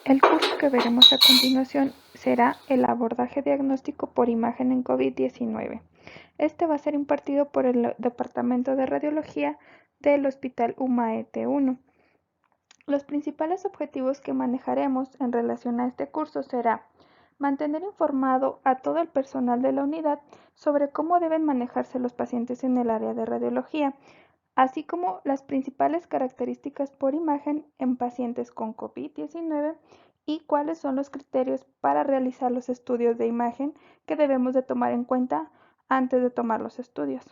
El curso que veremos a continuación será el abordaje diagnóstico por imagen en COVID-19. Este va a ser impartido por el Departamento de Radiología del Hospital UMAE-T1. Los principales objetivos que manejaremos en relación a este curso será mantener informado a todo el personal de la unidad sobre cómo deben manejarse los pacientes en el área de radiología, así como las principales características por imagen en pacientes con COVID-19 y cuáles son los criterios para realizar los estudios de imagen que debemos de tomar en cuenta antes de tomar los estudios.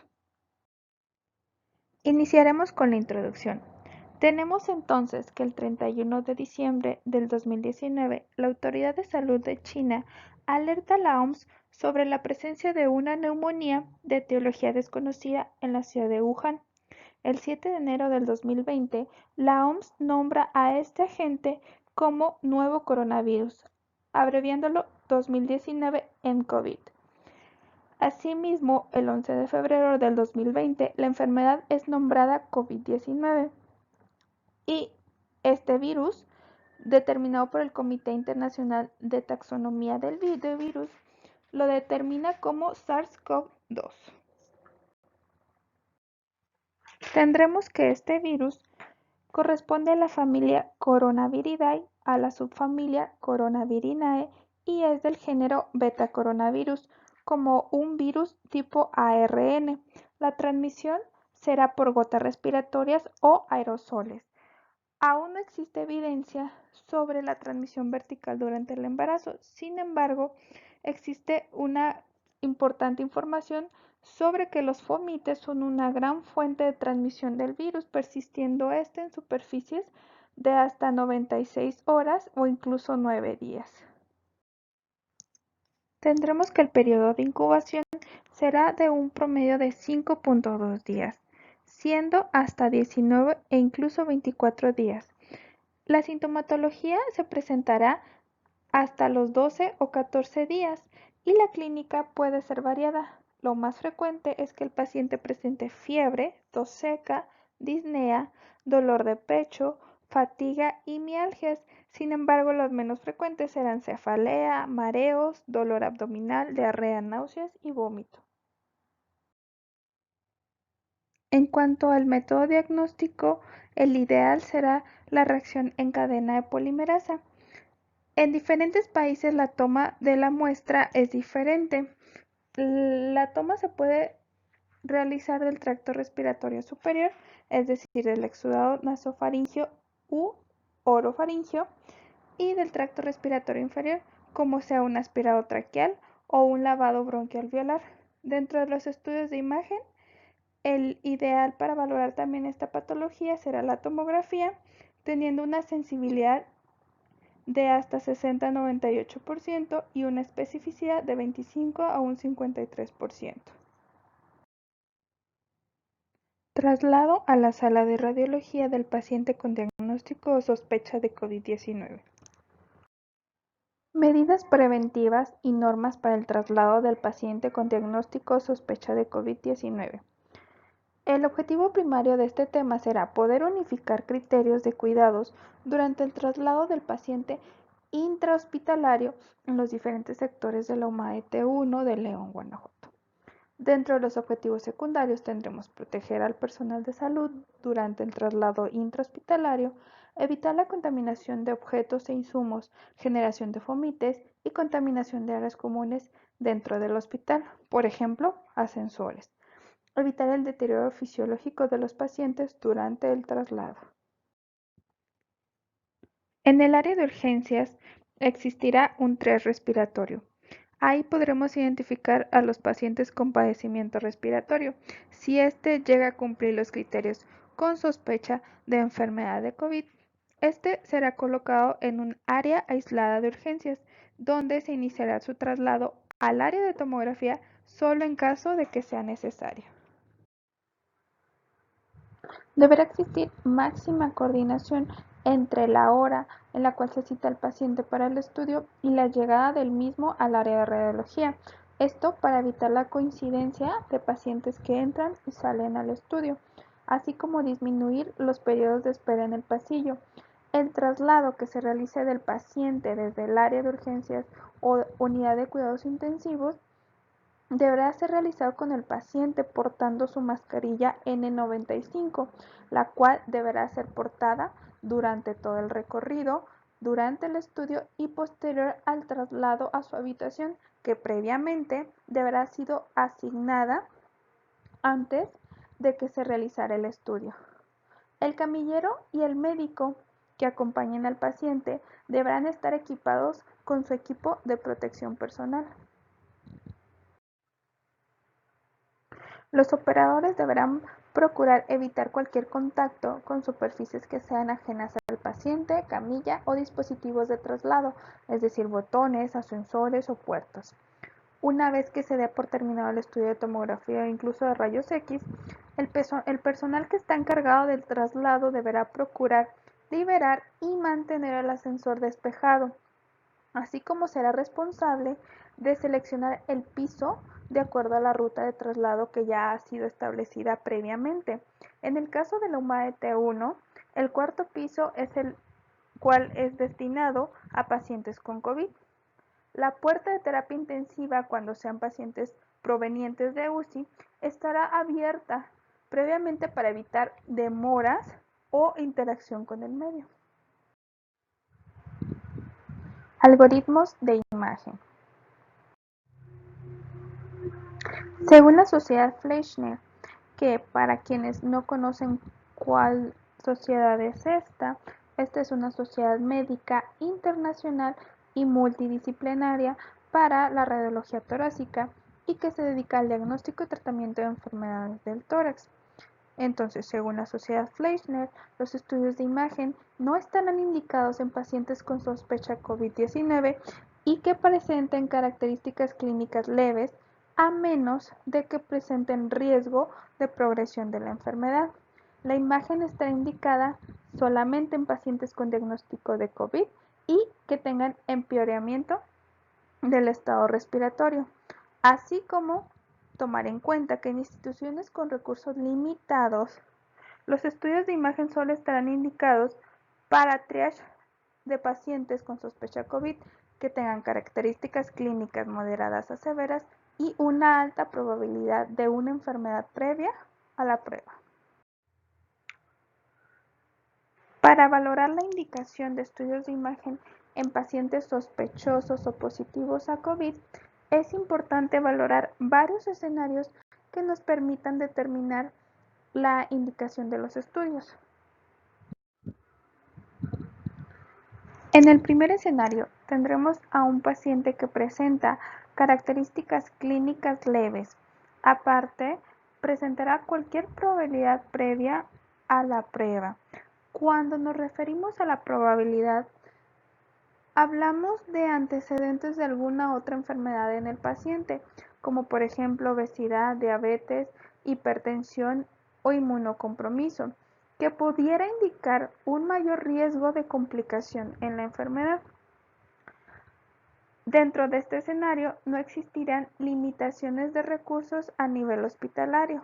Iniciaremos con la introducción. Tenemos entonces que el 31 de diciembre del 2019, la Autoridad de Salud de China alerta a la OMS sobre la presencia de una neumonía de etiología desconocida en la ciudad de Wuhan. El 7 de enero del 2020, la OMS nombra a este agente como nuevo coronavirus, abreviándolo 2019 nCoV. Asimismo, el 11 de febrero del 2020, la enfermedad es nombrada COVID-19 y este virus, determinado por el Comité Internacional de Taxonomía del Virus, lo determina como SARS-CoV-2. Tendremos que este virus corresponde a la familia Coronaviridae, a la subfamilia Coronavirinae y es del género Beta-coronavirus, como un virus tipo ARN. La transmisión será por gotas respiratorias o aerosoles. Aún no existe evidencia sobre la transmisión vertical durante el embarazo. Sin embargo, existe una importante información sobre que los fomites son una gran fuente de transmisión del virus, persistiendo en superficies de hasta 96 horas o incluso 9 días. Tendremos que el periodo de incubación será de un promedio de 5.2 días, siendo hasta 19 e incluso 24 días. La sintomatología se presentará hasta los 12 o 14 días y la clínica puede ser variada. Lo más frecuente es que el paciente presente fiebre, tos seca, disnea, dolor de pecho, fatiga y mialgias. Sin embargo, los menos frecuentes serán cefalea, mareos, dolor abdominal, diarrea, náuseas y vómito. En cuanto al método diagnóstico, el ideal será la reacción en cadena de polimerasa. En diferentes países la toma de la muestra es diferente. La toma se puede realizar del tracto respiratorio superior, es decir, del exudado nasofaringeo u orofaringeo, y del tracto respiratorio inferior, como sea un aspirado traqueal o un lavado bronquialveolar. Dentro de los estudios de imagen, el ideal para valorar también esta patología será la tomografía, teniendo una sensibilidad de hasta 60-98% y una especificidad de 25 a un 53%. Traslado a la sala de radiología del paciente con diagnóstico o sospecha de COVID-19. Medidas preventivas y normas para el traslado del paciente con diagnóstico o sospecha de COVID-19. El objetivo primario de este tema será poder unificar criterios de cuidados durante el traslado del paciente intrahospitalario en los diferentes sectores de la UMAE-T1 de León, Guanajuato. Dentro de los objetivos secundarios tendremos proteger al personal de salud durante el traslado intrahospitalario, evitar la contaminación de objetos e insumos, generación de fomites y contaminación de áreas comunes dentro del hospital, por ejemplo, ascensores. Evitar el deterioro fisiológico de los pacientes durante el traslado. En el área de urgencias existirá un test respiratorio. Ahí podremos identificar a los pacientes con padecimiento respiratorio, si éste llega a cumplir los criterios con sospecha de enfermedad de COVID. Este será colocado en un área aislada de urgencias, donde se iniciará su traslado al área de tomografía solo en caso de que sea necesario. Deberá existir máxima coordinación entre la hora en la cual se cita al paciente para el estudio y la llegada del mismo al área de radiología. Esto para evitar la coincidencia de pacientes que entran y salen al estudio, así como disminuir los periodos de espera en el pasillo. El traslado que se realice del paciente desde el área de urgencias o unidad de cuidados intensivos deberá ser realizado con el paciente portando su mascarilla N95, la cual deberá ser portada durante todo el recorrido, durante el estudio y posterior al traslado a su habitación, que previamente deberá haber sido asignada antes de que se realizara el estudio. El camillero y el médico que acompañen al paciente deberán estar equipados con su equipo de protección personal. Los operadores deberán procurar evitar cualquier contacto con superficies que sean ajenas al paciente, camilla o dispositivos de traslado, es decir, botones, ascensores o puertas. Una vez que se dé por terminado el estudio de tomografía o incluso de rayos X, el personal que está encargado del traslado deberá procurar liberar y mantener el ascensor despejado, así como será responsable de seleccionar el piso de acuerdo a la ruta de traslado que ya ha sido establecida previamente. En el caso de la UMAE T1, el cuarto piso es el cual es destinado a pacientes con COVID. La puerta de terapia intensiva, cuando sean pacientes provenientes de UCI, estará abierta previamente para evitar demoras o interacción con el medio. Algoritmos de imagen. Según la Sociedad Fleischner, que para quienes no conocen cuál sociedad es esta es una sociedad médica internacional y multidisciplinaria para la radiología torácica y que se dedica al diagnóstico y tratamiento de enfermedades del tórax. Entonces, según la Sociedad Fleischner, los estudios de imagen no estarán indicados en pacientes con sospecha COVID-19 y que presenten características clínicas leves, a menos de que presenten riesgo de progresión de la enfermedad. La imagen estará indicada solamente en pacientes con diagnóstico de COVID y que tengan empeoramiento del estado respiratorio, así como tomar en cuenta que en instituciones con recursos limitados, los estudios de imagen solo estarán indicados para triage de pacientes con sospecha COVID que tengan características clínicas moderadas a severas y una alta probabilidad de una enfermedad previa a la prueba. Para valorar la indicación de estudios de imagen en pacientes sospechosos o positivos a COVID, es importante valorar varios escenarios que nos permitan determinar la indicación de los estudios. En el primer escenario, tendremos a un paciente que presenta características clínicas leves. Aparte, presentará cualquier probabilidad previa a la prueba. Cuando nos referimos a la probabilidad, hablamos de antecedentes de alguna otra enfermedad en el paciente, como por ejemplo obesidad, diabetes, hipertensión o inmunocompromiso, que pudiera indicar un mayor riesgo de complicación en la enfermedad. Dentro de este escenario no existirán limitaciones de recursos a nivel hospitalario.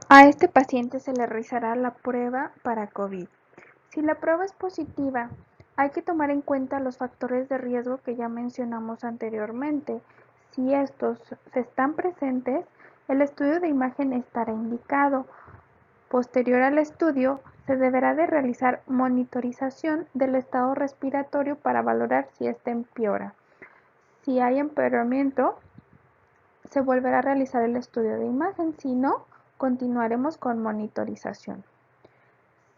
A este paciente se le realizará la prueba para COVID. Si la prueba es positiva, hay que tomar en cuenta los factores de riesgo que ya mencionamos anteriormente. Si estos están presentes, el estudio de imagen estará indicado. Posterior al estudio, se deberá de realizar monitorización del estado respiratorio para valorar si éste empeora. Si hay empeoramiento, se volverá a realizar el estudio de imagen. Si no, continuaremos con monitorización.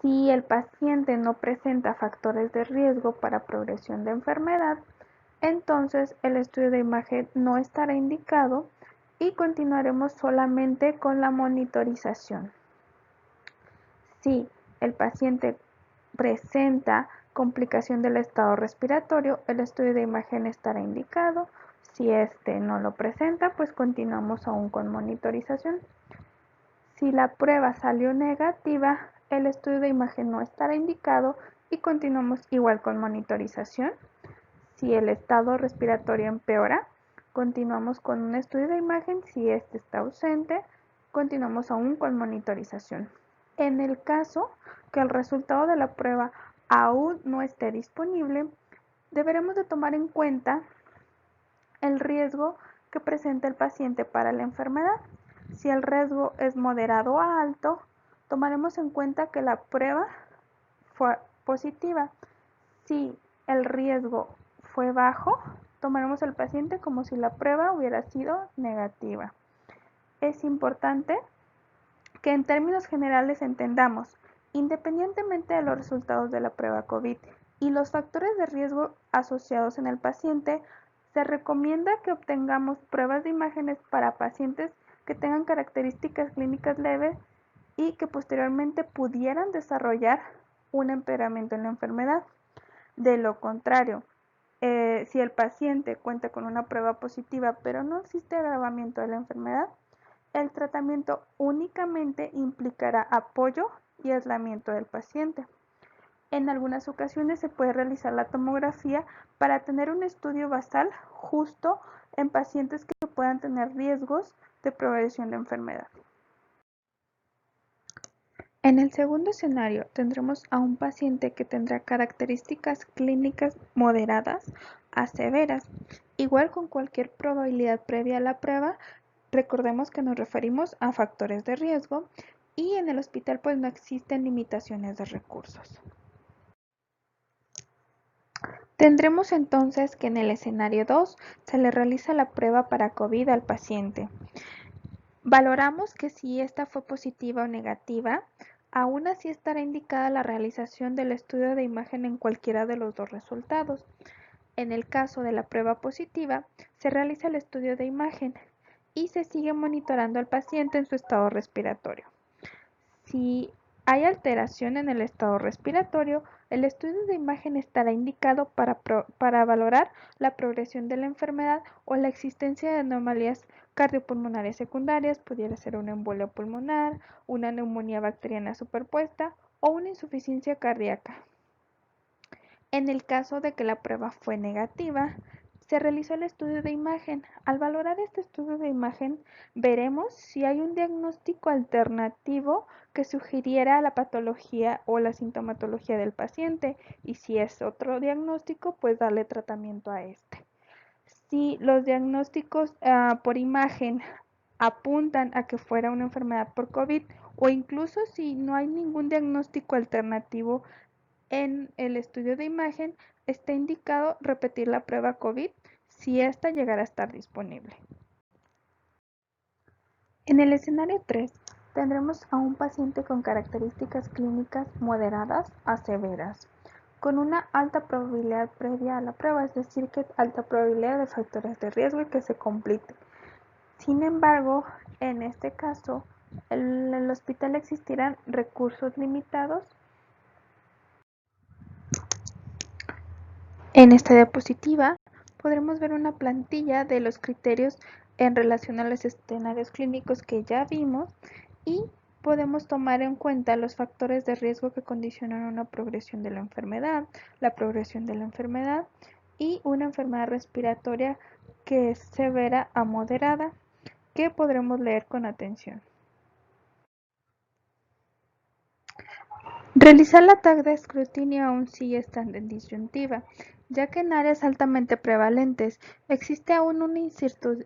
Si el paciente no presenta factores de riesgo para progresión de enfermedad, entonces el estudio de imagen no estará indicado y continuaremos solamente con la monitorización. Si el paciente presenta complicación del estado respiratorio, el estudio de imagen estará indicado. Si este no lo presenta, pues continuamos aún con monitorización. Si la prueba salió negativa, el estudio de imagen no estará indicado y continuamos igual con monitorización. Si el estado respiratorio empeora, continuamos con un estudio de imagen. Si este está ausente, continuamos aún con monitorización. En el caso que el resultado de la prueba aún no esté disponible, deberemos de tomar en cuenta el riesgo que presenta el paciente para la enfermedad. Si el riesgo es moderado a alto, tomaremos en cuenta que la prueba fue positiva. Si el riesgo fue bajo, tomaremos al paciente como si la prueba hubiera sido negativa. Es importante que en términos generales entendamos, independientemente de los resultados de la prueba COVID y los factores de riesgo asociados en el paciente, se recomienda que obtengamos pruebas de imágenes para pacientes que tengan características clínicas leves y que posteriormente pudieran desarrollar un empeoramiento en la enfermedad. De lo contrario, si el paciente cuenta con una prueba positiva pero no existe agravamiento de la enfermedad, el tratamiento únicamente implicará apoyo y aislamiento del paciente. En algunas ocasiones se puede realizar la tomografía para tener un estudio basal justo en pacientes que puedan tener riesgos de progresión de enfermedad. En el segundo escenario tendremos a un paciente que tendrá características clínicas moderadas a severas. Igual con cualquier probabilidad previa a la prueba, recordemos que nos referimos a factores de riesgo y en el hospital pues no existen limitaciones de recursos. Tendremos entonces que en el escenario 2 se le realiza la prueba para COVID al paciente. Valoramos que si esta fue positiva o negativa, aún así estará indicada la realización del estudio de imagen en cualquiera de los dos resultados. En el caso de la prueba positiva, se realiza el estudio de imagen y se sigue monitorando al paciente en su estado respiratorio. Si hay alteración en el estado respiratorio, el estudio de imagen estará indicado para valorar la progresión de la enfermedad o la existencia de anomalías cardiopulmonarias secundarias, pudiera ser una embolia pulmonar, una neumonía bacteriana superpuesta o una insuficiencia cardíaca. En el caso de que la prueba fue negativa, se realizó el estudio de imagen. Al valorar este estudio de imagen, veremos si hay un diagnóstico alternativo que sugiriera la patología o la sintomatología del paciente y si es otro diagnóstico, pues darle tratamiento a este. Si los diagnósticos por imagen apuntan a que fuera una enfermedad por COVID o incluso si no hay ningún diagnóstico alternativo en el estudio de imagen, está indicado repetir la prueba COVID si ésta llegara a estar disponible. En el escenario 3, tendremos a un paciente con características clínicas moderadas a severas, con una alta probabilidad previa a la prueba, es decir, que alta probabilidad de factores de riesgo y que se complique. Sin embargo, en este caso, en el hospital existirán recursos limitados. En esta diapositiva podremos ver una plantilla de los criterios en relación a los escenarios clínicos que ya vimos y podemos tomar en cuenta los factores de riesgo que condicionan una progresión de la enfermedad, la progresión de la enfermedad y una enfermedad respiratoria que es severa a moderada, que podremos leer con atención. Realizar la tag de escrutinio aún sigue estando en disyuntiva, ya que en áreas altamente prevalentes existe aún una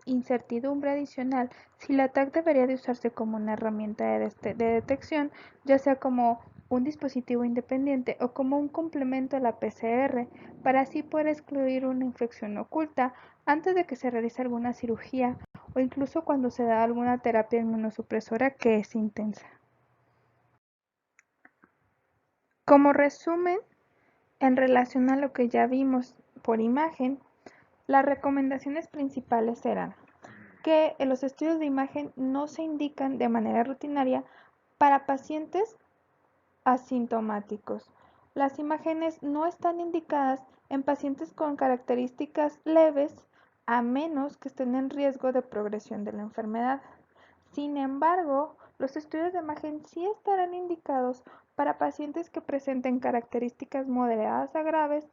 incertidumbre adicional si la tag debería de usarse como una herramienta de detección, ya sea como un dispositivo independiente o como un complemento a la PCR, para así poder excluir una infección oculta antes de que se realice alguna cirugía o incluso cuando se da alguna terapia inmunosupresora que es intensa. Como resumen, en relación a lo que ya vimos por imagen, las recomendaciones principales eran que los estudios de imagen no se indican de manera rutinaria para pacientes asintomáticos. Las imágenes no están indicadas en pacientes con características leves a menos que estén en riesgo de progresión de la enfermedad. Sin embargo, los estudios de imagen sí estarán indicados para pacientes que presenten características moderadas a graves,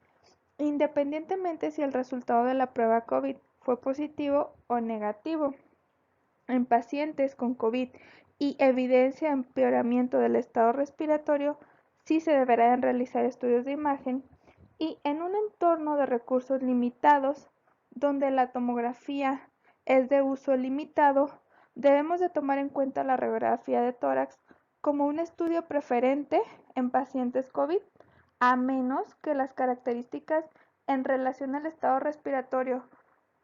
independientemente si el resultado de la prueba COVID fue positivo o negativo. En pacientes con COVID y evidencia empeoramiento del estado respiratorio, sí se deberán realizar estudios de imagen, y en un entorno de recursos limitados, donde la tomografía es de uso limitado, debemos de tomar en cuenta la radiografía de tórax como un estudio preferente en pacientes COVID, a menos que las características en relación al estado respiratorio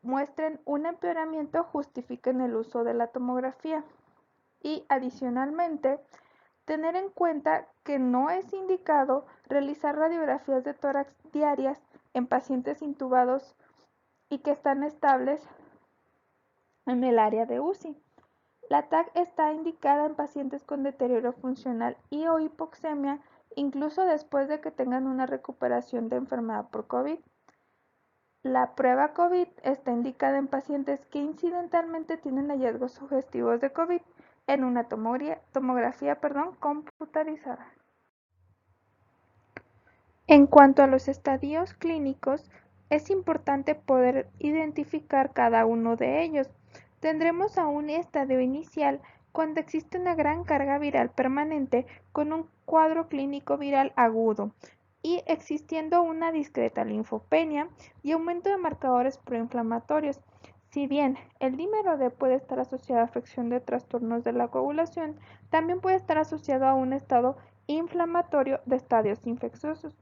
muestren un empeoramiento justifiquen el uso de la tomografía. Y adicionalmente, tener en cuenta que no es indicado realizar radiografías de tórax diarias en pacientes intubados y que están estables en el área de UCI. La TAC está indicada en pacientes con deterioro funcional y o hipoxemia, incluso después de que tengan una recuperación de enfermedad por COVID. La prueba COVID está indicada en pacientes que incidentalmente tienen hallazgos sugestivos de COVID en una tomografía computarizada. En cuanto a los estadios clínicos, es importante poder identificar cada uno de ellos. Tendremos a un estadio inicial cuando existe una gran carga viral permanente con un cuadro clínico viral agudo y existiendo una discreta linfopenia y aumento de marcadores proinflamatorios. Si bien el dímero D puede estar asociado a afección de trastornos de la coagulación, también puede estar asociado a un estado inflamatorio de estadios infecciosos.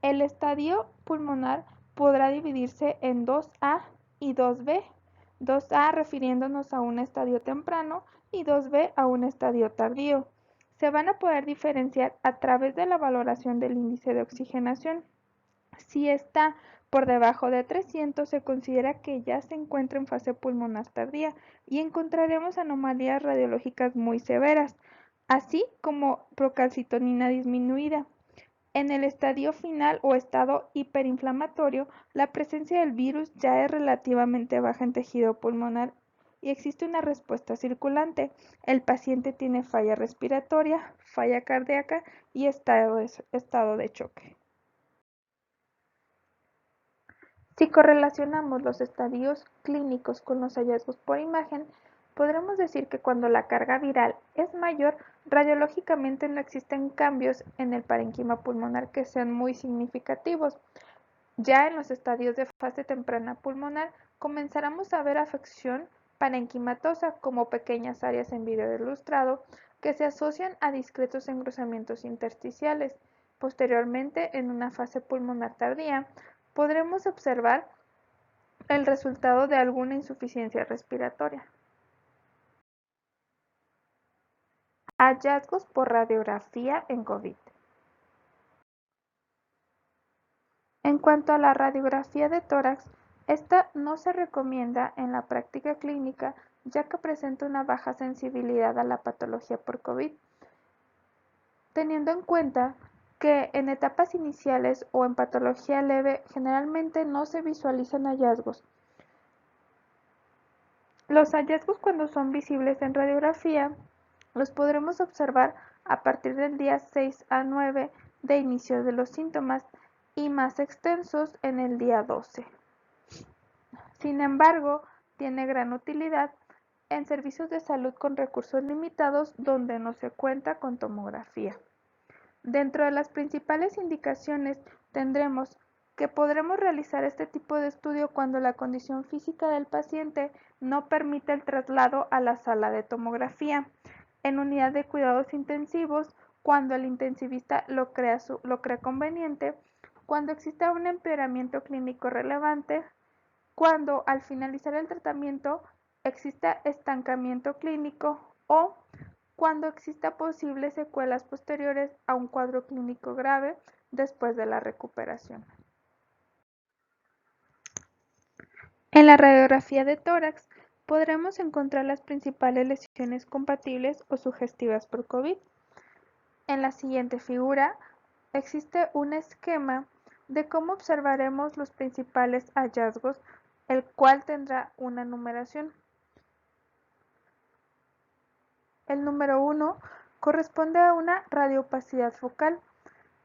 El estadio pulmonar podrá dividirse en 2A y 2B, 2A refiriéndonos a un estadio temprano y 2B a un estadio tardío. Se van a poder diferenciar a través de la valoración del índice de oxigenación. Si está por debajo de 300, se considera que ya se encuentra en fase pulmonar tardía y encontraremos anomalías radiológicas muy severas, así como procalcitonina disminuida. En el estadio final o estado hiperinflamatorio, la presencia del virus ya es relativamente baja en tejido pulmonar y existe una respuesta circulante. El paciente tiene falla respiratoria, falla cardíaca y estado de choque. Si correlacionamos los estadios clínicos con los hallazgos por imagen, podremos decir que cuando la carga viral es mayor, radiológicamente no existen cambios en el parenquima pulmonar que sean muy significativos. Ya en los estadios de fase temprana pulmonar, comenzaremos a ver afección parenquimatosa como pequeñas áreas en vídeo ilustrado que se asocian a discretos engrosamientos intersticiales. Posteriormente, en una fase pulmonar tardía, podremos observar el resultado de alguna insuficiencia respiratoria. Hallazgos por radiografía en COVID. En cuanto a la radiografía de tórax, esta no se recomienda en la práctica clínica ya que presenta una baja sensibilidad a la patología por COVID, teniendo en cuenta que en etapas iniciales o en patología leve generalmente no se visualizan hallazgos. Los hallazgos cuando son visibles en radiografía los podremos observar a partir del día 6 a 9 de inicio de los síntomas y más extensos en el día 12. Sin embargo, tiene gran utilidad en servicios de salud con recursos limitados donde no se cuenta con tomografía. Dentro de las principales indicaciones tendremos que podremos realizar este tipo de estudio cuando la condición física del paciente no permite el traslado a la sala de tomografía, en unidad de cuidados intensivos, cuando el intensivista lo crea conveniente, cuando exista un empeoramiento clínico relevante, cuando al finalizar el tratamiento exista estancamiento clínico o cuando exista posibles secuelas posteriores a un cuadro clínico grave después de la recuperación. En la radiografía de tórax podremos encontrar las principales lesiones compatibles o sugestivas por COVID. En la siguiente figura existe un esquema de cómo observaremos los principales hallazgos, el cual tendrá una numeración. El número 1 corresponde a una radioopacidad focal.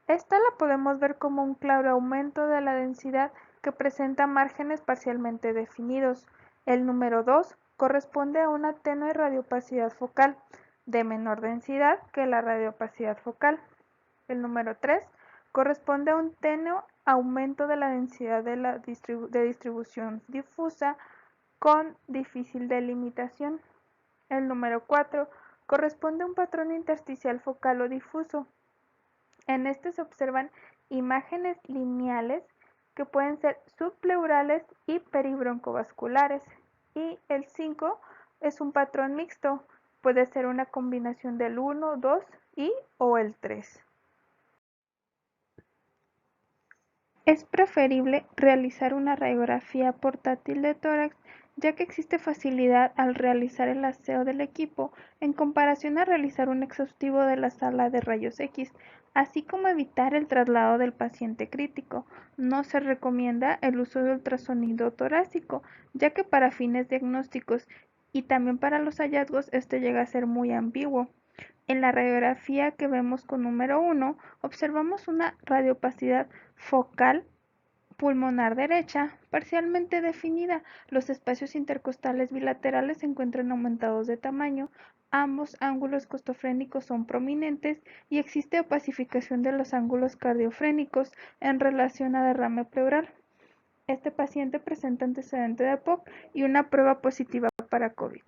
Esta la podemos ver como un claro aumento de la densidad que presenta márgenes parcialmente definidos. El número 2 corresponde a una tenue radioopacidad focal. de menor densidad que la radiopacidad focal. El número 3 corresponde a un tenue aumento de la densidad de distribución difusa con difícil delimitación. El número 4 corresponde a un patrón intersticial focal o difuso. En este se observan imágenes lineales que pueden ser subpleurales y peribroncovasculares. Y el 5 es un patrón mixto, puede ser una combinación del 1, 2 y o el 3. Es preferible realizar una radiografía portátil de tórax, ya que existe facilidad al realizar el aseo del equipo en comparación a realizar un exhaustivo de la sala de rayos X, así como evitar el traslado del paciente crítico. No se recomienda el uso de ultrasonido torácico, ya que para fines diagnósticos y también para los hallazgos este llega a ser muy ambiguo. En la radiografía que vemos con número 1, observamos una radiopacidad focal pulmonar derecha parcialmente definida. Los espacios intercostales bilaterales se encuentran aumentados de tamaño. Ambos ángulos costofrénicos son prominentes y existe opacificación de los ángulos cardiofrénicos en relación a derrame pleural. Este paciente presenta antecedente de POC y una prueba positiva para COVID.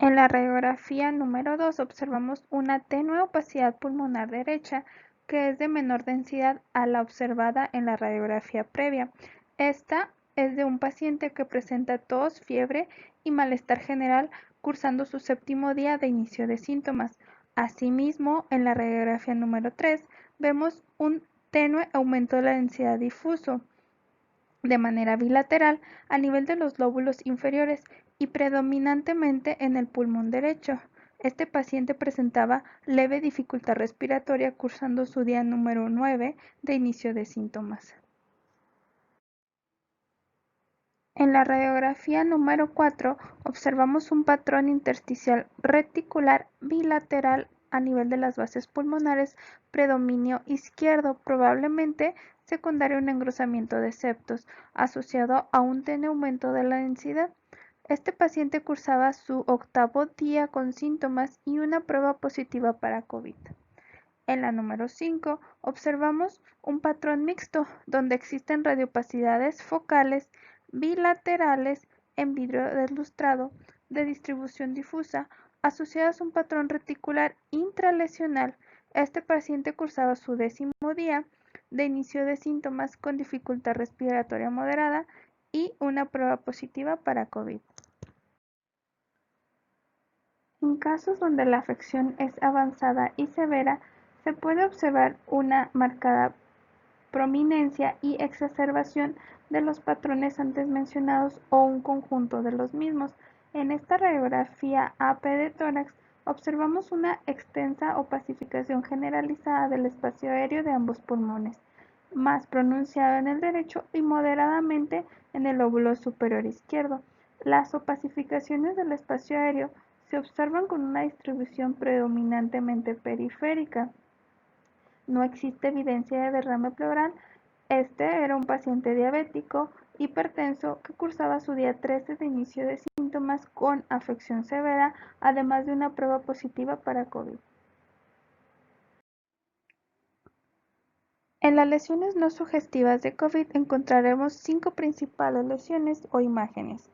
En la radiografía número 2 observamos una tenue opacidad pulmonar derecha que es de menor densidad a la observada en la radiografía previa. Esta es de un paciente que presenta tos, fiebre y malestar general cursando su séptimo día de inicio de síntomas. Asimismo, en la radiografía número 3 vemos un tenue aumento de la densidad difuso de manera bilateral a nivel de los lóbulos inferiores y predominantemente en el pulmón derecho. Este paciente presentaba leve dificultad respiratoria cursando su día número 9 de inicio de síntomas. En la radiografía número 4 observamos un patrón intersticial reticular bilateral a nivel de las bases pulmonares, predominio izquierdo, probablemente secundario a un engrosamiento de septos, asociado a un tenue aumento de la densidad. Este paciente cursaba su octavo día con síntomas y una prueba positiva para COVID. En la número 5 observamos un patrón mixto donde existen radiopacidades focales bilaterales en vidrio deslustrado de distribución difusa asociadas a un patrón reticular intralesional. Este paciente cursaba su 10º día de inicio de síntomas con dificultad respiratoria moderada y una prueba positiva para COVID. En casos donde la afección es avanzada y severa, se puede observar una marcada prominencia y exacerbación de los patrones antes mencionados o un conjunto de los mismos. En esta radiografía AP de tórax observamos una extensa opacificación generalizada del espacio aéreo de ambos pulmones, más pronunciado en el derecho y moderadamente en el lóbulo superior izquierdo. Las opacificaciones del espacio aéreo se observan con una distribución predominantemente periférica. No existe evidencia de derrame pleural. Este era un paciente diabético, hipertenso, que cursaba su día 13 de inicio de síntomas con afección severa, además de una prueba positiva para COVID. En las lesiones no sugestivas de COVID encontraremos 5 principales lesiones o imágenes.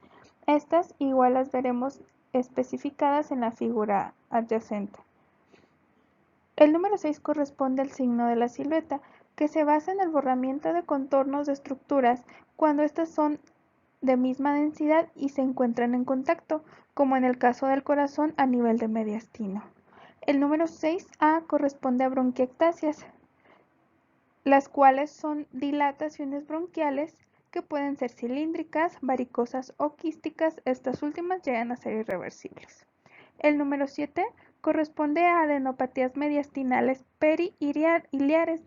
Estas igual las veremos especificadas en la figura adyacente. El número 6 corresponde al signo de la silueta, que se basa en el borramiento de contornos de estructuras cuando estas son de misma densidad y se encuentran en contacto, como en el caso del corazón a nivel de mediastino. El número 6A corresponde a bronquiectasias, las cuales son dilataciones bronquiales que pueden ser cilíndricas, varicosas o quísticas. Estas últimas llegan a ser irreversibles. El número 7 corresponde a adenopatías mediastinales perihiliares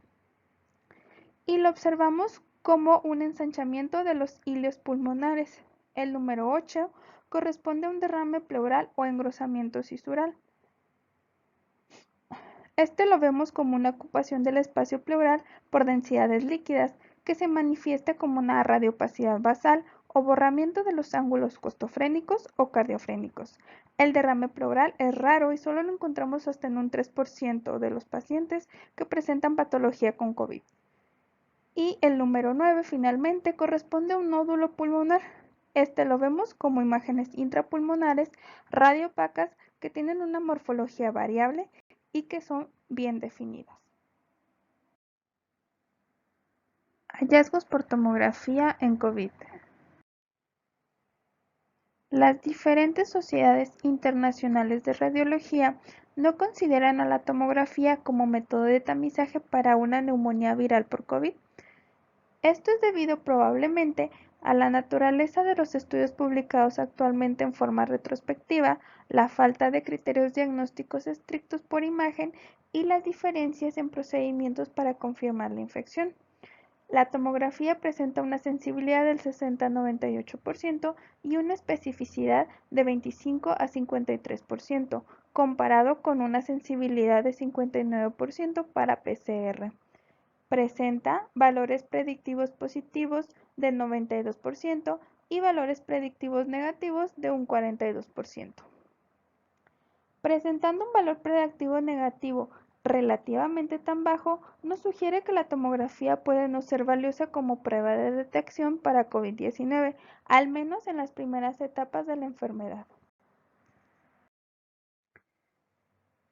y lo observamos como un ensanchamiento de los ilios pulmonares. El número 8 corresponde a un derrame pleural o engrosamiento cisural. Este lo vemos como una ocupación del espacio pleural por densidades líquidas que se manifiesta como una radiopacidad basal o borramiento de los ángulos costofrénicos o cardiofrénicos. El derrame pleural es raro y solo lo encontramos hasta en un 3% de los pacientes que presentan patología con COVID. Y el número 9 finalmente corresponde a un nódulo pulmonar. Este lo vemos como imágenes intrapulmonares radioopacas que tienen una morfología variable y que son bien definidas. Hallazgos por tomografía en COVID. Las diferentes sociedades internacionales de radiología no consideran a la tomografía como método de tamizaje para una neumonía viral por COVID. Esto es debido probablemente a la naturaleza de los estudios publicados actualmente en forma retrospectiva, la falta de criterios diagnósticos estrictos por imagen y las diferencias en procedimientos para confirmar la infección. La tomografía presenta una sensibilidad del 60-98% y una especificidad de 25 a 53%, comparado con una sensibilidad de 59% para PCR. Presenta valores predictivos positivos del 92% y valores predictivos negativos de un 42%. Presentando un valor predictivo negativo relativamente tan bajo, nos sugiere que la tomografía puede no ser valiosa como prueba de detección para COVID-19, al menos en las primeras etapas de la enfermedad.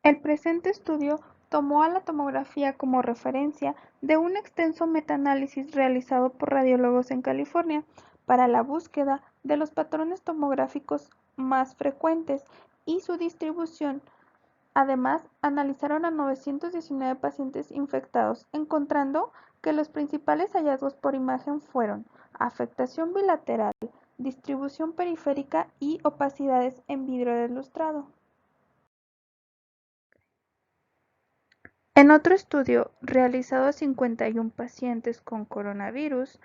El presente estudio tomó a la tomografía como referencia de un extenso metaanálisis realizado por radiólogos en California para la búsqueda de los patrones tomográficos más frecuentes y su distribución. Además, analizaron a 919 pacientes infectados, encontrando que los principales hallazgos por imagen fueron afectación bilateral, distribución periférica y opacidades en vidrio deslustrado. En otro estudio realizado a 51 pacientes con coronavirus,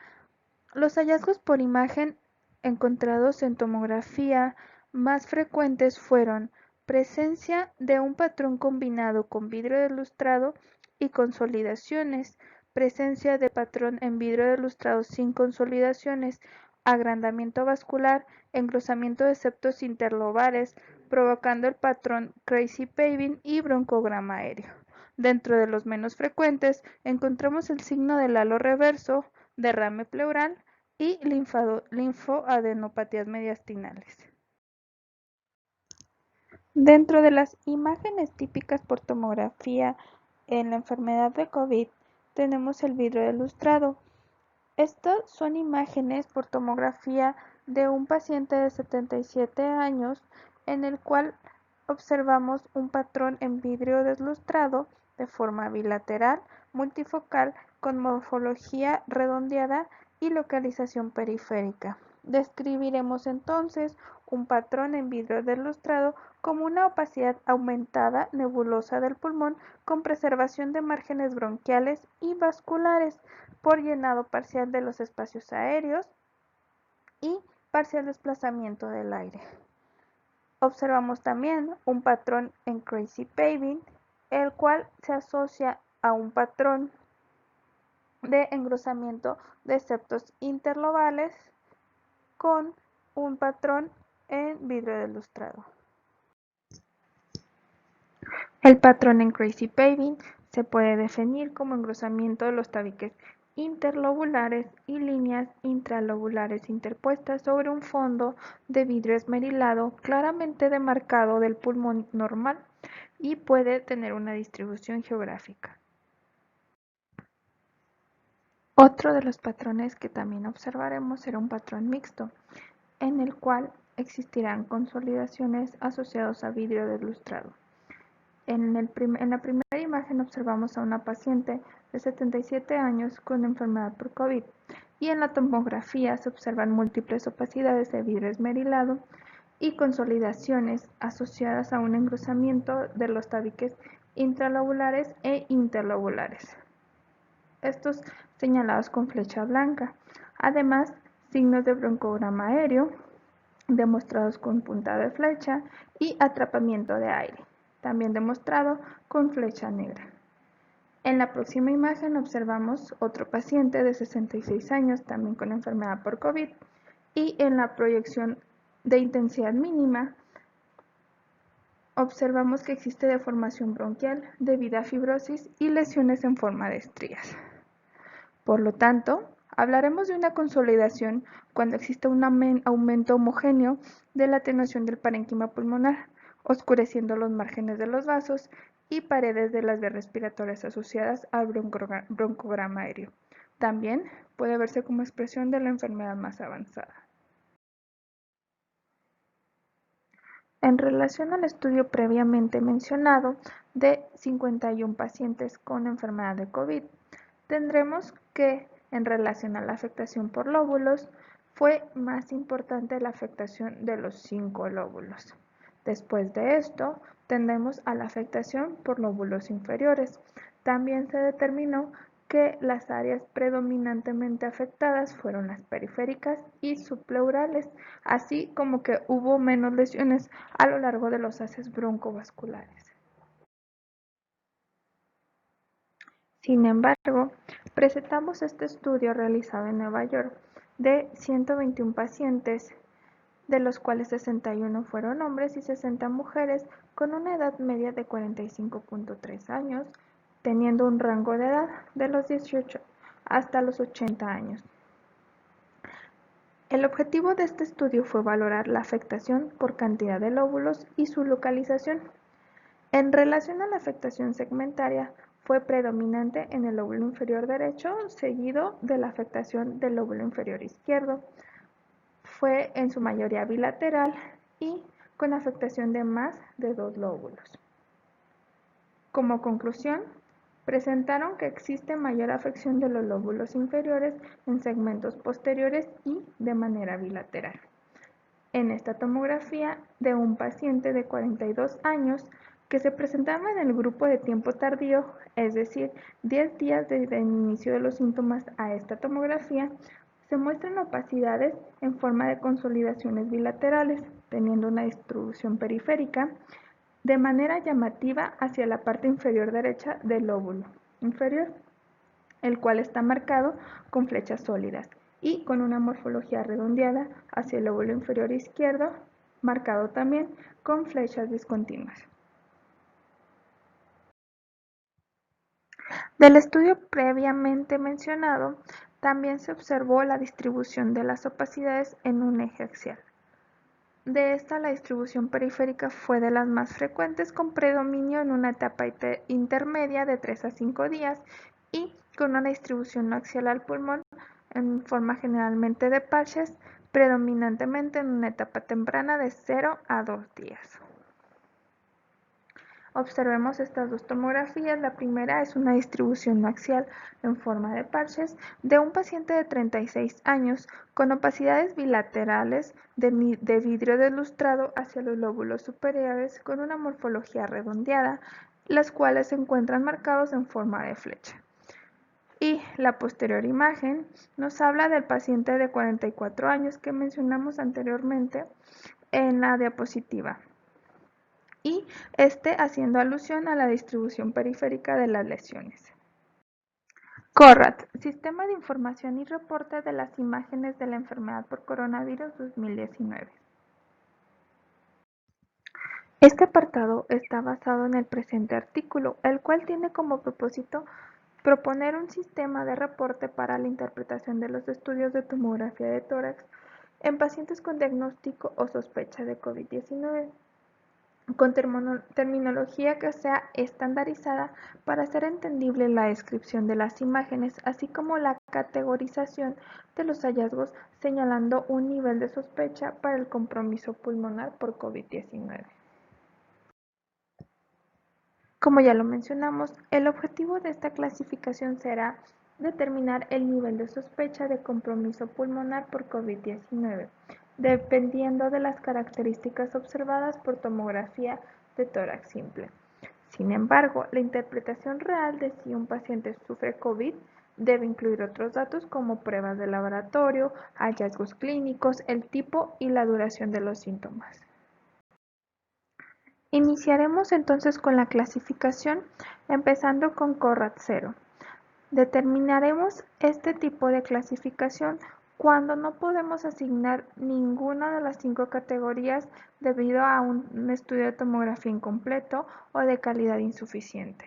los hallazgos por imagen encontrados en tomografía más frecuentes fueron presencia de un patrón combinado con vidrio deslustrado y consolidaciones, presencia de patrón en vidrio deslustrado sin consolidaciones, agrandamiento vascular, engrosamiento de septos interlobares, provocando el patrón crazy paving y broncograma aéreo. Dentro de los menos frecuentes encontramos el signo del halo reverso, derrame pleural y linfoadenopatías mediastinales. Dentro de las imágenes típicas por tomografía en la enfermedad de COVID tenemos el vidrio deslustrado. Estas son imágenes por tomografía de un paciente de 77 años en el cual observamos un patrón en vidrio deslustrado de forma bilateral, multifocal, con morfología redondeada y localización periférica. Describiremos entonces un patrón en vidrio deslustrado como una opacidad aumentada nebulosa del pulmón con preservación de márgenes bronquiales y vasculares por llenado parcial de los espacios aéreos y parcial desplazamiento del aire. Observamos también un patrón en crazy paving, el cual se asocia a un patrón de engrosamiento de septos interlobales con un patrón en vidrio deslustrado. El patrón en crazy paving se puede definir como engrosamiento de los tabiques interlobulares y líneas intralobulares interpuestas sobre un fondo de vidrio esmerilado claramente demarcado del pulmón normal y puede tener una distribución geográfica. Otro de los patrones que también observaremos será un patrón mixto, en el cual existirán consolidaciones asociadas a vidrio deslustrado. En la primera imagen observamos a una paciente de 77 años con enfermedad por COVID y en la tomografía se observan múltiples opacidades de vidrio esmerilado y consolidaciones asociadas a un engrosamiento de los tabiques intralobulares e interlobulares, estos señalados con flecha blanca. Además, signos de broncograma aéreo demostrados con punta de flecha y atrapamiento de aire, también demostrado con flecha negra. En la próxima imagen observamos otro paciente de 66 años, también con enfermedad por COVID, y en la proyección de intensidad mínima observamos que existe deformación bronquial debido a fibrosis y lesiones en forma de estrías. Por lo tanto, hablaremos de una consolidación cuando existe un aumento homogéneo de la atenuación del parénquima pulmonar, oscureciendo los márgenes de los vasos y paredes de las vías respiratorias asociadas al broncograma aéreo. También puede verse como expresión de la enfermedad más avanzada. En relación al estudio previamente mencionado de 51 pacientes con enfermedad de COVID, tendremos que, en relación a la afectación por lóbulos, fue más importante la afectación de los 5 lóbulos. Después de esto, tendremos a la afectación por lóbulos inferiores. También se determinó que las áreas predominantemente afectadas fueron las periféricas y subpleurales, así como que hubo menos lesiones a lo largo de los haces broncovasculares. Sin embargo, presentamos este estudio realizado en Nueva York de 121 pacientes, de los cuales 61 fueron hombres y 60 mujeres, con una edad media de 45.3 años, teniendo un rango de edad de los 18 hasta los 80 años. El objetivo de este estudio fue valorar la afectación por cantidad de lóbulos y su localización. En relación a la afectación segmentaria, fue predominante en el lóbulo inferior derecho, seguido de la afectación del lóbulo inferior izquierdo. Fue en su mayoría bilateral y con afectación de más de 2 lóbulos. Como conclusión, presentaron que existe mayor afección de los lóbulos inferiores en segmentos posteriores y de manera bilateral. En esta tomografía de un paciente de 42 años que se presentaba en el grupo de tiempo tardío, es decir, 10 días desde el inicio de los síntomas a esta tomografía, se muestran opacidades en forma de consolidaciones bilaterales, teniendo una distribución periférica de manera llamativa hacia la parte inferior derecha del lóbulo inferior, el cual está marcado con flechas sólidas, y con una morfología redondeada hacia el lóbulo inferior izquierdo, marcado también con flechas discontinuas. Del estudio previamente mencionado, también se observó la distribución de las opacidades en un eje axial. De esta, la distribución periférica fue de las más frecuentes, con predominio en una etapa intermedia de 3 a 5 días y con una distribución no axial al pulmón en forma generalmente de parches, predominantemente en una etapa temprana de 0 a 2 días. Observemos estas dos tomografías. La primera es una distribución no axial en forma de parches de un paciente de 36 años con opacidades bilaterales de vidrio deslustrado hacia los lóbulos superiores con una morfología redondeada, las cuales se encuentran marcados en forma de flecha. Y la posterior imagen nos habla del paciente de 44 años que mencionamos anteriormente en la diapositiva, y haciendo alusión a la distribución periférica de las lesiones. CORRAT, Sistema de Información y Reporte de las Imágenes de la Enfermedad por Coronavirus 2019. Este apartado está basado en el presente artículo, el cual tiene como propósito proponer un sistema de reporte para la interpretación de los estudios de tomografía de tórax en pacientes con diagnóstico o sospecha de COVID-19. Con terminología que sea estandarizada para hacer entendible la descripción de las imágenes, así como la categorización de los hallazgos, señalando un nivel de sospecha para el compromiso pulmonar por COVID-19. Como ya lo mencionamos, el objetivo de esta clasificación será determinar el nivel de sospecha de compromiso pulmonar por COVID-19, dependiendo de las características observadas por tomografía de tórax simple. Sin embargo, la interpretación real de si un paciente sufre COVID debe incluir otros datos como pruebas de laboratorio, hallazgos clínicos, el tipo y la duración de los síntomas. Iniciaremos entonces con la clasificación, empezando con CORRAT 0. Determinaremos este tipo de clasificación cuando no podemos asignar ninguna de las 5 categorías debido a un estudio de tomografía incompleto o de calidad insuficiente.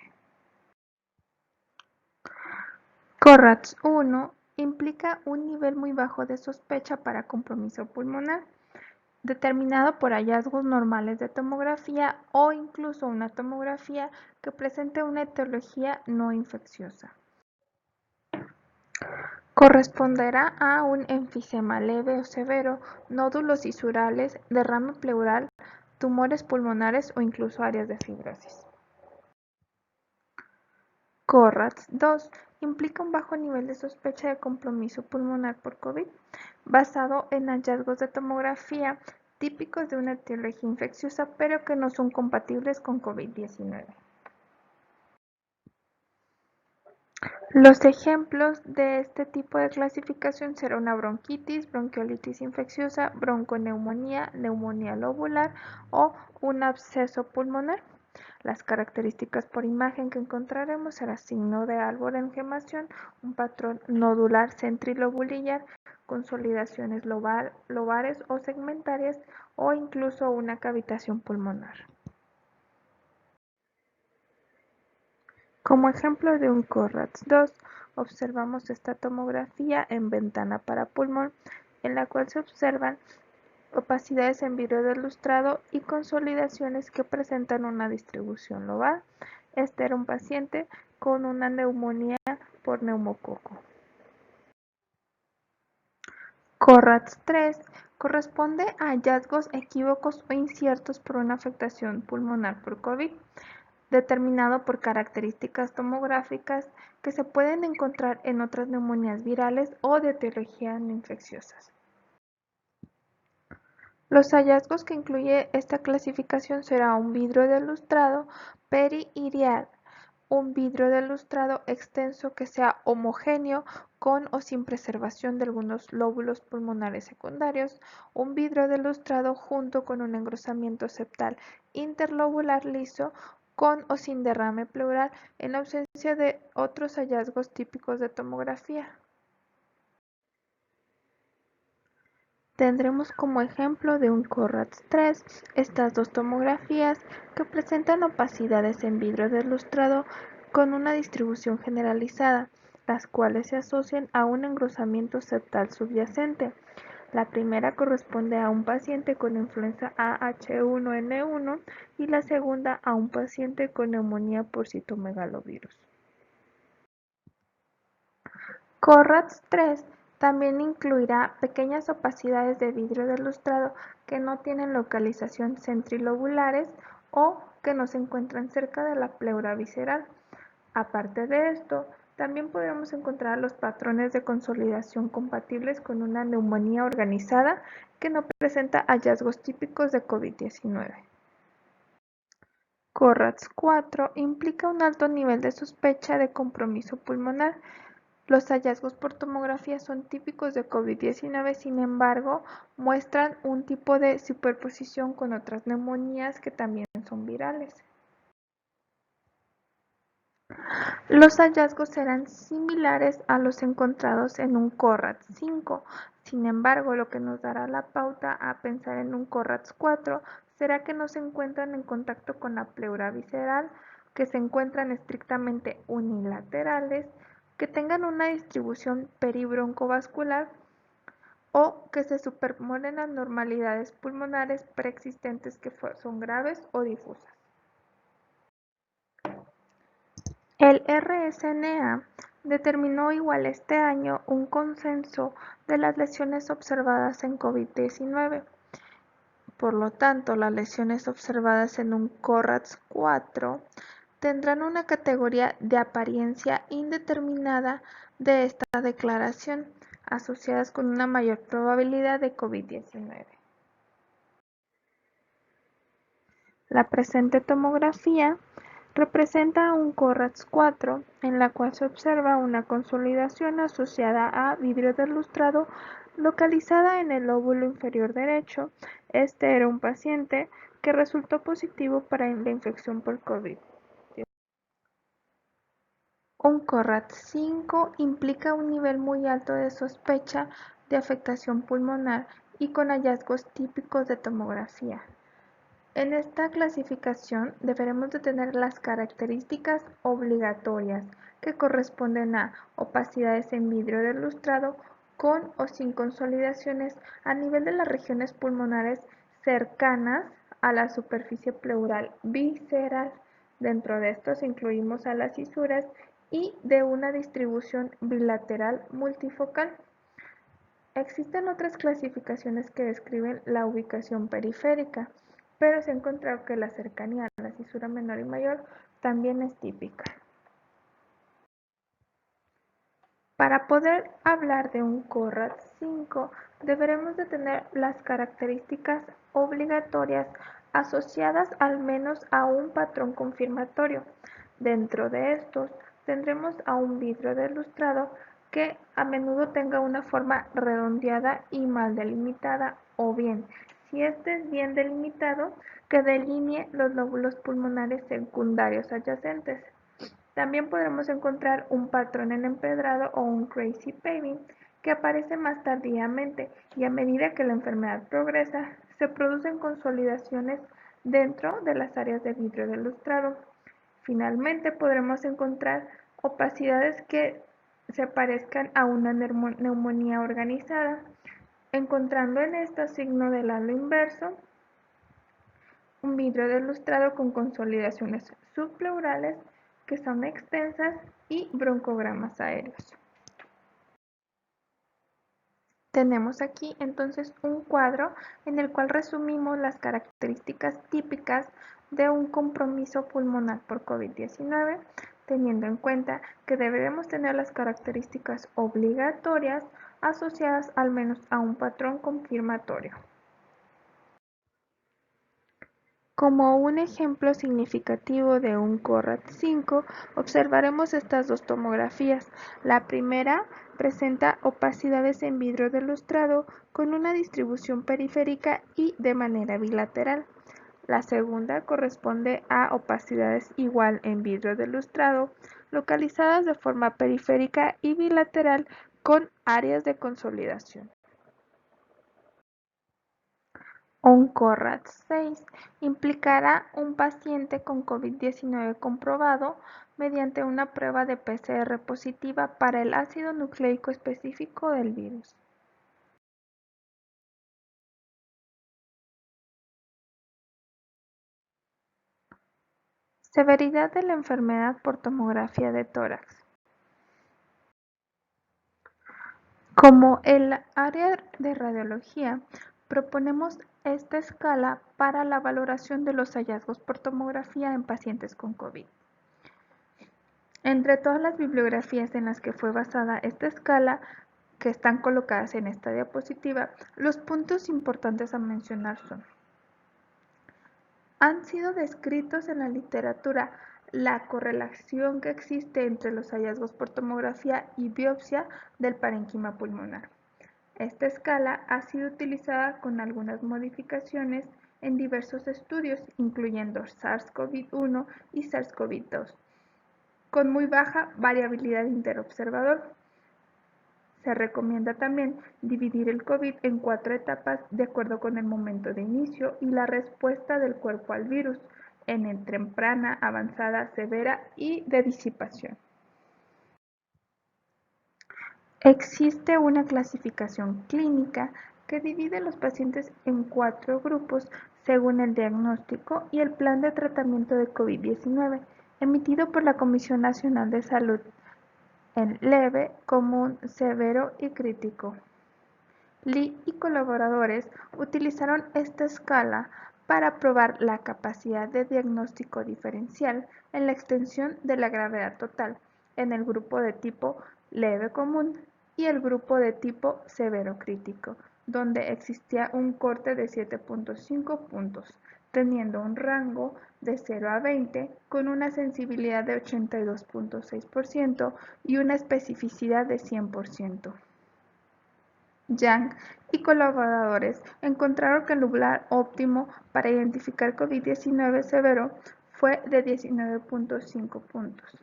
CORRATS 1 implica un nivel muy bajo de sospecha para compromiso pulmonar, determinado por hallazgos normales de tomografía o incluso una tomografía que presente una etiología no infecciosa. Corresponderá a un enfisema leve o severo, nódulos isurales, derrame pleural, tumores pulmonares o incluso áreas de fibrosis. CORRATS 2 implica un bajo nivel de sospecha de compromiso pulmonar por COVID, basado en hallazgos de tomografía típicos de una etiología infecciosa, pero que no son compatibles con COVID-19. Los ejemplos de este tipo de clasificación serán una bronquitis, bronquiolitis infecciosa, bronconeumonía, neumonía lobular o un absceso pulmonar. Las características por imagen que encontraremos será signo de alboengemación, un patrón nodular centrilobulillar, consolidaciones lobares o segmentarias o incluso una cavitación pulmonar. Como ejemplo de un CORRATS 2, observamos esta tomografía en ventana para pulmón, en la cual se observan opacidades en vidrio de lustrado y consolidaciones que presentan una distribución lobar. Este era un paciente con una neumonía por neumococo. CORRATS 3 corresponde a hallazgos equívocos o inciertos por una afectación pulmonar por COVID, determinado por características tomográficas que se pueden encontrar en otras neumonías virales o de etiología no infecciosas. Los hallazgos que incluye esta clasificación será un vidrio de lustrado periirial, un vidrio de lustrado extenso que sea homogéneo con o sin preservación de algunos lóbulos pulmonares secundarios, un vidrio de lustrado junto con un engrosamiento septal interlobular liso con o sin derrame pleural en ausencia de otros hallazgos típicos de tomografía. Tendremos como ejemplo de un CORRATS 3 estas dos tomografías que presentan opacidades en vidrio de lustrado con una distribución generalizada, las cuales se asocian a un engrosamiento septal subyacente. La primera corresponde a un paciente con influenza AH1N1 y la segunda a un paciente con neumonía por citomegalovirus. CORRATS 3 también incluirá pequeñas opacidades de vidrio de lustrado que no tienen localización centrilobulares o que no se encuentran cerca de la pleura visceral. Aparte de esto, también podemos encontrar los patrones de consolidación compatibles con una neumonía organizada que no presenta hallazgos típicos de COVID-19. CORRATS 4 implica un alto nivel de sospecha de compromiso pulmonar. Los hallazgos por tomografía son típicos de COVID-19, sin embargo, muestran un tipo de superposición con otras neumonías que también son virales. Los hallazgos serán similares a los encontrados en un CORRATS 5. Sin embargo, lo que nos dará la pauta a pensar en un CORRATS 4 será que no se encuentran en contacto con la pleura visceral, que se encuentran estrictamente unilaterales, que tengan una distribución peribroncovascular o que se superponen anormalidades pulmonares preexistentes que son graves o difusas. El RSNA determinó igual este año un consenso de las lesiones observadas en COVID-19. Por lo tanto, las lesiones observadas en un CORRATS 4 tendrán una categoría de apariencia indeterminada de esta declaración, asociadas con una mayor probabilidad de COVID-19. La presente tomografía representa un CORRATS 4 en la cual se observa una consolidación asociada a vidrio de lustrado localizada en el lóbulo inferior derecho. Este era un paciente que resultó positivo para la infección por COVID. Un CORRATS 5 implica un nivel muy alto de sospecha de afectación pulmonar y con hallazgos típicos de tomografía. En esta clasificación deberemos de tener las características obligatorias que corresponden a opacidades en vidrio de lustrado con o sin consolidaciones a nivel de las regiones pulmonares cercanas a la superficie pleural visceral. Dentro de estos incluimos a las cisuras y de una distribución bilateral multifocal. Existen otras clasificaciones que describen la ubicación periférica, pero se ha encontrado que la cercanía a la cisura menor y mayor también es típica. Para poder hablar de un CORRAD 5, deberemos de tener las características obligatorias asociadas al menos a un patrón confirmatorio. Dentro de estos, tendremos a un vidrio de lustrado que a menudo tenga una forma redondeada y mal delimitada, o bien, si este es bien delimitado, que delinee los lóbulos pulmonares secundarios adyacentes. También podremos encontrar un patrón en empedrado o un crazy paving que aparece más tardíamente y a medida que la enfermedad progresa, se producen consolidaciones dentro de las áreas de vidrio de lustrado. Finalmente, podremos encontrar opacidades que se parezcan a una neumonía organizada, encontrando en esta signo del halo inverso, un vidrio de lustrado con consolidaciones subpleurales que son extensas y broncogramas aéreos. Tenemos aquí entonces un cuadro en el cual resumimos las características típicas de un compromiso pulmonar por COVID-19, teniendo en cuenta que deberemos tener las características obligatorias asociadas al menos a un patrón confirmatorio. Como un ejemplo significativo de un CORRAD 5, observaremos estas dos tomografías. La primera presenta opacidades en vidrio de lustrado con una distribución periférica y de manera bilateral. La segunda corresponde a opacidades igual en vidrio de lustrado, localizadas de forma periférica y bilateral con áreas de consolidación. Un CORRAD 6 implicará un paciente con COVID-19 comprobado mediante una prueba de PCR positiva para el ácido nucleico específico del virus. Severidad de la enfermedad por tomografía de tórax. Como el área de radiología, proponemos esta escala para la valoración de los hallazgos por tomografía en pacientes con COVID. Entre todas las bibliografías en las que fue basada esta escala, que están colocadas en esta diapositiva, los puntos importantes a mencionar son: han sido descritos en la literatura la correlación que existe entre los hallazgos por tomografía y biopsia del parénquima pulmonar. Esta escala ha sido utilizada con algunas modificaciones en diversos estudios, incluyendo SARS-CoV-1 y SARS-CoV-2, con muy baja variabilidad interobservador. Se recomienda también dividir el COVID en 4 etapas de acuerdo con el momento de inicio y la respuesta del cuerpo al virus, en temprana, avanzada, severa y de disipación. Existe una clasificación clínica que divide los pacientes en 4 grupos según el diagnóstico y el plan de tratamiento de COVID-19 emitido por la Comisión Nacional de Salud en leve, común, severo y crítico. Lee y colaboradores utilizaron esta escala para probar la capacidad de diagnóstico diferencial en la extensión de la gravedad total en el grupo de tipo leve común y el grupo de tipo severo crítico, donde existía un corte de 7.5 puntos, teniendo un rango de 0 a 20 con una sensibilidad de 82.6% y una especificidad de 100%. Yang y colaboradores encontraron que el umbral óptimo para identificar COVID-19 severo fue de 19.5 puntos.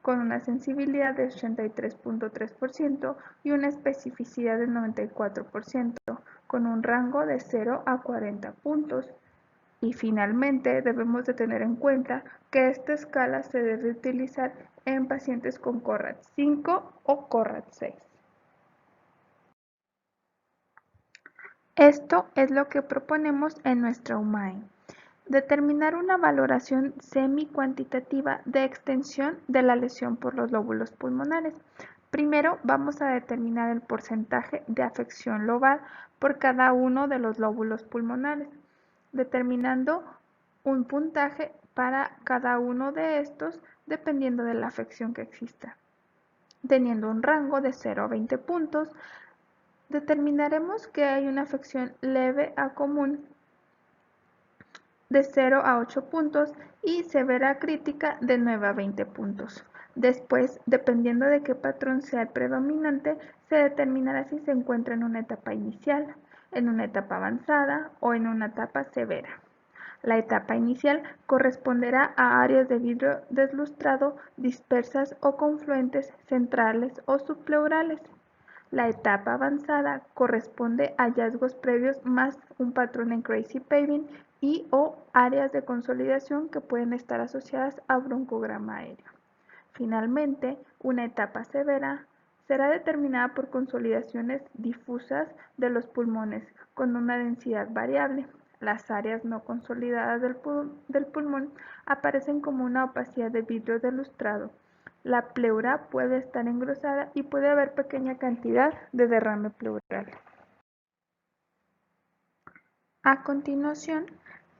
con una sensibilidad de 83.3% y una especificidad del 94%, con un rango de 0 a 40 puntos. Y finalmente, debemos de tener en cuenta que esta escala se debe utilizar en pacientes con CORAD 5 o CORAD 6. Esto es lo que proponemos en nuestra UMAE. Determinar una valoración semi-cuantitativa de extensión de la lesión por los lóbulos pulmonares. Primero vamos a determinar el porcentaje de afección lobar por cada uno de los lóbulos pulmonares, determinando un puntaje para cada uno de estos dependiendo de la afección que exista. Teniendo un rango de 0 a 20 puntos, determinaremos que hay una afección leve a común de 0 a 8 puntos y severa crítica de 9 a 20 puntos. Después, dependiendo de qué patrón sea el predominante, se determinará si se encuentra en una etapa inicial, en una etapa avanzada o en una etapa severa. La etapa inicial corresponderá a áreas de vidrio deslustrado dispersas o confluentes centrales o subpleurales. La etapa avanzada corresponde a hallazgos previos más un patrón en crazy paving y o áreas de consolidación que pueden estar asociadas a broncograma aéreo. Finalmente, una etapa severa será determinada por consolidaciones difusas de los pulmones con una densidad variable. Las áreas no consolidadas del pulmón aparecen como una opacidad de vidrio delustrado. La pleura puede estar engrosada y puede haber pequeña cantidad de derrame pleural. A continuación,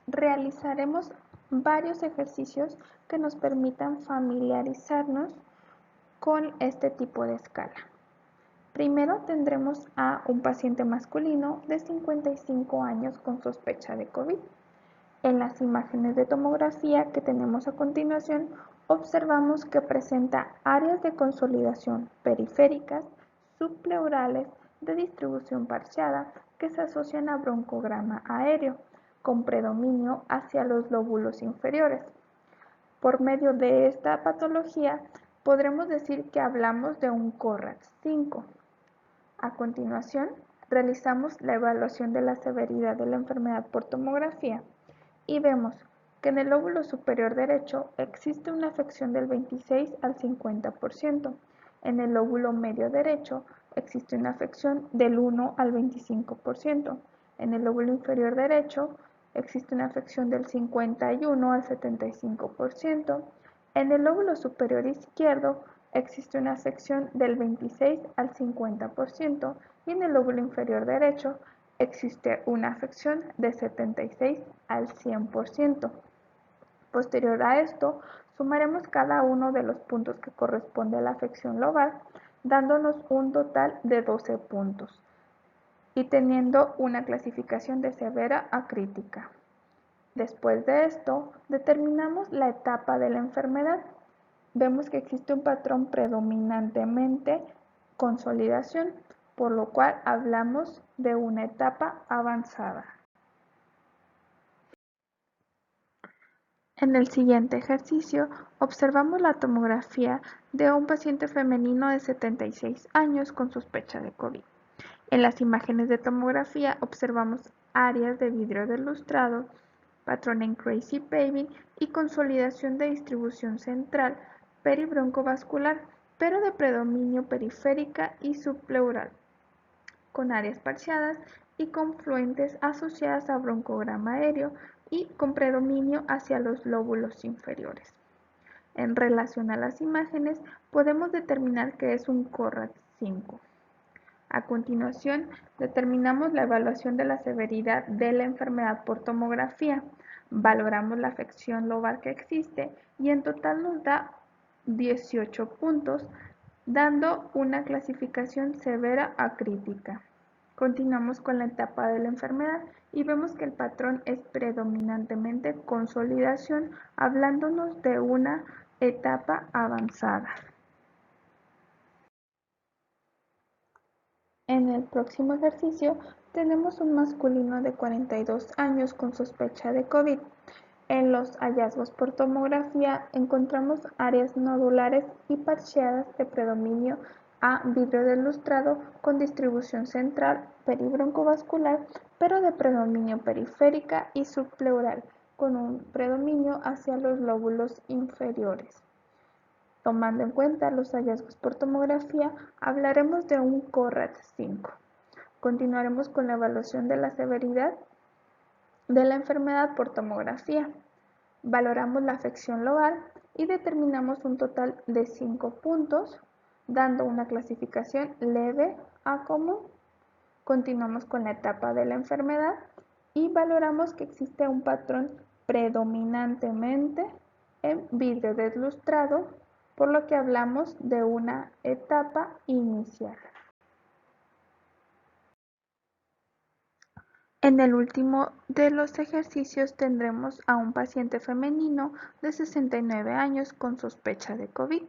realizaremos varios ejercicios que nos permitan familiarizarnos con este tipo de escala. Primero tendremos a un paciente masculino de 55 años con sospecha de COVID. En las imágenes de tomografía que tenemos a continuación, observamos que presenta áreas de consolidación periféricas, subpleurales, de distribución parciada, que se asocian a broncograma aéreo, con predominio hacia los lóbulos inferiores. Por medio de esta patología, podremos decir que hablamos de un CORAX 5. A continuación, realizamos la evaluación de la severidad de la enfermedad por tomografía y vemos que en el lóbulo superior derecho existe una afección del 26 al 50%. En el lóbulo medio derecho existe una afección del 1 al 25%. En el lóbulo inferior derecho existe una afección del 51 al 75%. En el lóbulo superior izquierdo existe una afección del 26 al 50% y en el lóbulo inferior derecho existe una afección de 76 al 100%. Posterior a esto, sumaremos cada uno de los puntos que corresponde a la afección lobar, dándonos un total de 12 puntos y teniendo una clasificación de severa a crítica. Después de esto, determinamos la etapa de la enfermedad. Vemos que existe un patrón predominantemente consolidación, por lo cual hablamos de una etapa avanzada. En el siguiente ejercicio, observamos la tomografía de un paciente femenino de 76 años con sospecha de COVID. En las imágenes de tomografía observamos áreas de vidrio delustrado, patrón en crazy paving y consolidación de distribución central peribroncovascular, pero de predominio periférica y subpleural, con áreas parciadas y confluentes asociadas a broncograma aéreo y con predominio hacia los lóbulos inferiores. En relación a las imágenes, podemos determinar que es un CORAD 5. A continuación, determinamos la evaluación de la severidad de la enfermedad por tomografía, valoramos la afección lobar que existe y en total nos da 18 puntos, dando una clasificación severa a crítica. Continuamos con la etapa de la enfermedad y vemos que el patrón es predominantemente consolidación, hablándonos de una etapa avanzada. En el próximo ejercicio tenemos un masculino de 42 años con sospecha de COVID. En los hallazgos por tomografía encontramos áreas nodulares y parcheadas de predominio a vidrio deslustrado con distribución central peribroncovascular, pero de predominio periférica y subpleural, con un predominio hacia los lóbulos inferiores. Tomando en cuenta los hallazgos por tomografía, hablaremos de un CORRAT-5. Continuaremos con la evaluación de la severidad de la enfermedad por tomografía. Valoramos la afección lobar y determinamos un total de 5 puntos, dando una clasificación leve a común. Continuamos con la etapa de la enfermedad y valoramos que existe un patrón predominantemente en vidrio deslustrado, por lo que hablamos de una etapa inicial. En el último de los ejercicios tendremos a un paciente femenino de 69 años con sospecha de COVID.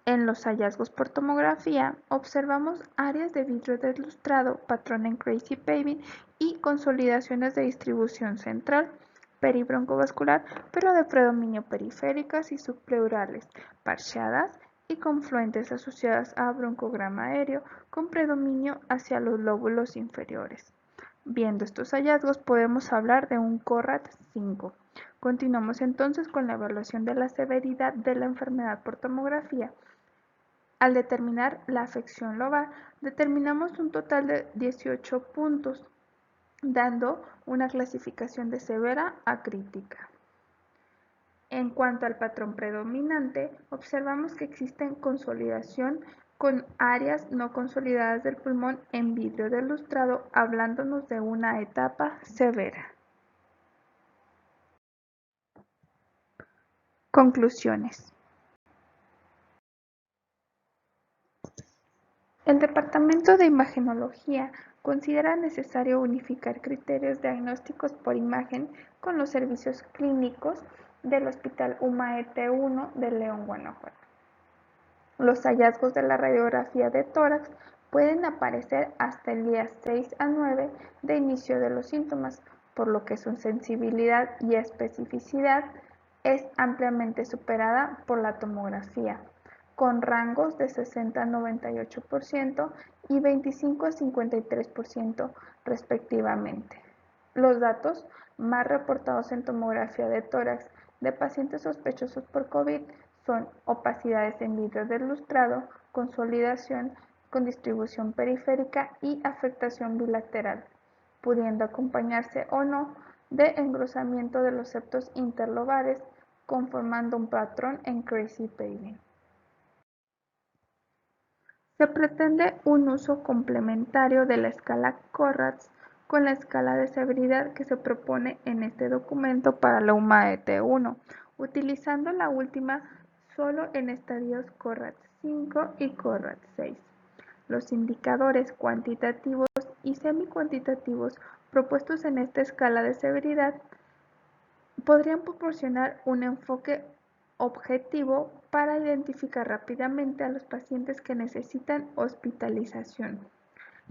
En los hallazgos por tomografía observamos áreas de vidrio deslustrado, patrón en crazy paving y consolidaciones de distribución central peribroncovascular, pero de predominio periféricas y subpleurales, parcheadas y confluentes asociadas a broncograma aéreo con predominio hacia los lóbulos inferiores. Viendo estos hallazgos podemos hablar de un CORRAT-5. Continuamos entonces con la evaluación de la severidad de la enfermedad por tomografía. Al determinar la afección lobar, determinamos un total de 18 puntos, dando una clasificación de severa a crítica. En cuanto al patrón predominante, observamos que existe consolidación con áreas no consolidadas del pulmón en vidrio deslustrado, hablándonos de una etapa severa. Conclusiones. El Departamento de Imagenología considera necesario unificar criterios diagnósticos por imagen con los servicios clínicos del Hospital UMAET-1 de León, Guanajuato. Los hallazgos de la radiografía de tórax pueden aparecer hasta el día 6 a 9 de inicio de los síntomas, por lo que su sensibilidad y especificidad es ampliamente superada por la tomografía, con rangos de 60 a 98% y 25 a 53% respectivamente. Los datos más reportados en tomografía de tórax de pacientes sospechosos por COVID son opacidades en vidrio deslustrado, consolidación con distribución periférica y afectación bilateral, pudiendo acompañarse o no de engrosamiento de los septos interlobares, conformando un patrón en crazy paving. Se pretende un uso complementario de la escala CORRATS con la escala de severidad que se propone en este documento para la UMAET-1, utilizando la última solo en estadios CORRAT-5 y CORRAT-6. Los indicadores cuantitativos y semi-cuantitativos propuestos en esta escala de severidad podrían proporcionar un enfoque objetivo para identificar rápidamente a los pacientes que necesitan hospitalización.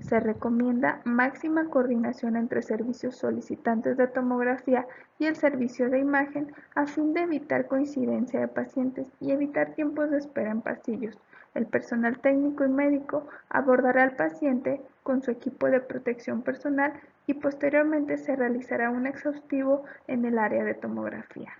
Se recomienda máxima coordinación entre servicios solicitantes de tomografía y el servicio de imagen a fin de evitar coincidencia de pacientes y evitar tiempos de espera en pasillos. El personal técnico y médico abordará al paciente con su equipo de protección personal y posteriormente se realizará un exhaustivo en el área de tomografía.